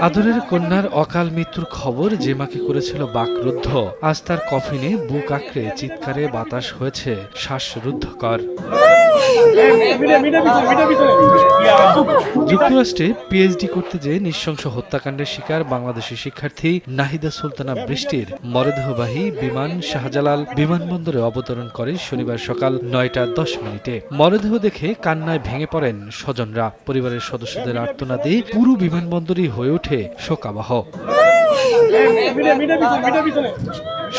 আদরের কন্যার অকাল মৃত্যুর খবর যে মাকে করেছিল বাকরুদ্ধ, আজ তার কফিনে বুক আঁকড়ে চিৎকারে বাতাস হয়েছে শ্বাসরুদ্ধকর। যুক্তরাষ্ট্রে পিএইচডি করতে যেয়ে নৃশংস হত্যাকাণ্ডের শিকার বাংলাদেশি শিক্ষার্থী নাহিদা সুলতানা বৃষ্টির মরদেহবাহী বিমান শাহজালাল বিমানবন্দরে অবতরণ করে শনিবার সকাল ৯টা ১০ মিনিটে। মরদেহ দেখে কান্নায় ভেঙে পড়েন স্বজনরা। পরিবারের সদস্যদের আর্তনাদে পুরো বিমানবন্দরই হয়ে ওঠে শোকাবহ।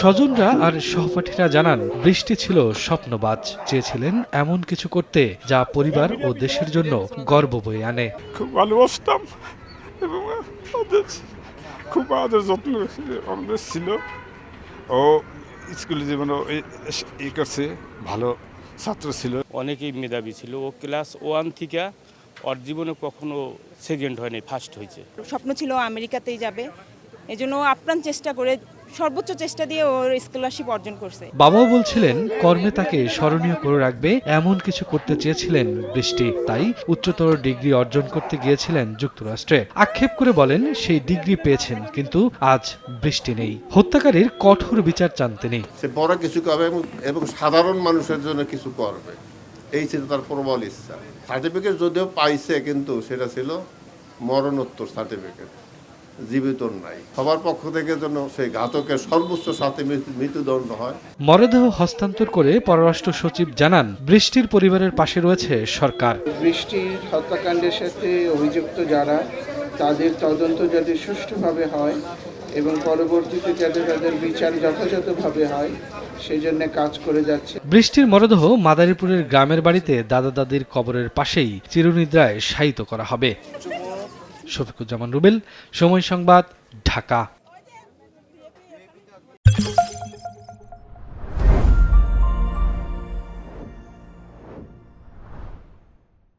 স্বজনরা আর সহপাঠীরা জানান, বৃষ্টি ছিল স্বপ্নবাজ, চেয়েছিলেন এমন কিছু করতে যা পরিবার ও দেশের জন্য গর্ব বয়ে আনে। খুব ভালোবাসতাম এবং খুব আদর যত্ন আমাদের ছিল। ও স্কুলে জীবনে এই করছে, ভালো ছাত্র ছিল, অনেকেই মেধাবী ছিল। ও ক্লাস 1 থেকে ওর জীবনে কখনো সেকেন্ড হয়নি, ফার্স্ট হয়েছে। স্বপ্ন ছিল আমেরিকাতেই যাবে, এজন্য আপ্রাণ চেষ্টা করে সর্বোচ্চ চেষ্টা দিয়ে ওর স্কলারশিপ অর্জন করছে। বাবাও বলছিলেন কর্মে তাকে স্মরণীয় করে রাখবে এমন কিছু করতে চেয়েছিলেন বৃষ্টি, তাই উচ্চতর ডিগ্রি অর্জন করতে গিয়েছিলেন যুক্তরাষ্ট্রে। আক্ষেপ করে বলেন সেই ডিগ্রি পেয়েছেন, কিন্তু আজ বৃষ্টি নেই। হত্যাকারীর কঠোর বিচার চান তিনি। সে বড় কিছু করবে এবং সাধারণ মানুষের জন্য কিছু করবে, এই ছিল তার প্রবল ইচ্ছা। সার্টিফিকেট যদিও পাইছে, কিন্তু সেটা ছিল মরণোত্তর সার্টিফিকেট, জীবিত নাই। সবার পক্ষ থেকে যেন সেই ঘাতকের সর্বোচ্চ সাথে মৃত্যুদণ্ড হয়। মরদেহ হস্তান্তর করে পররাষ্ট্র সচিব জানান, বৃষ্টির পরিবারের পাশে রয়েছে সরকার। বৃষ্টির হত্যাকাণ্ডের সাথে অভিযুক্ত যারা, তাদের তদন্ত যাতে সুষ্ঠুভাবে হয় এবং পরবর্তীতে যাতে তাদের বিচার যথাযথভাবে হয় সেই জন্য কাজ করে যাচ্ছে। বৃষ্টির মরদেহ মাদারীপুরের গ্রামের বাড়িতে দাদা দাদির কবরের পাশেই চিরনিদ্রায় শায়িত করা হবে। শফিকুজ্জামান রুবেল, সময় সংবাদ, ঢাকা।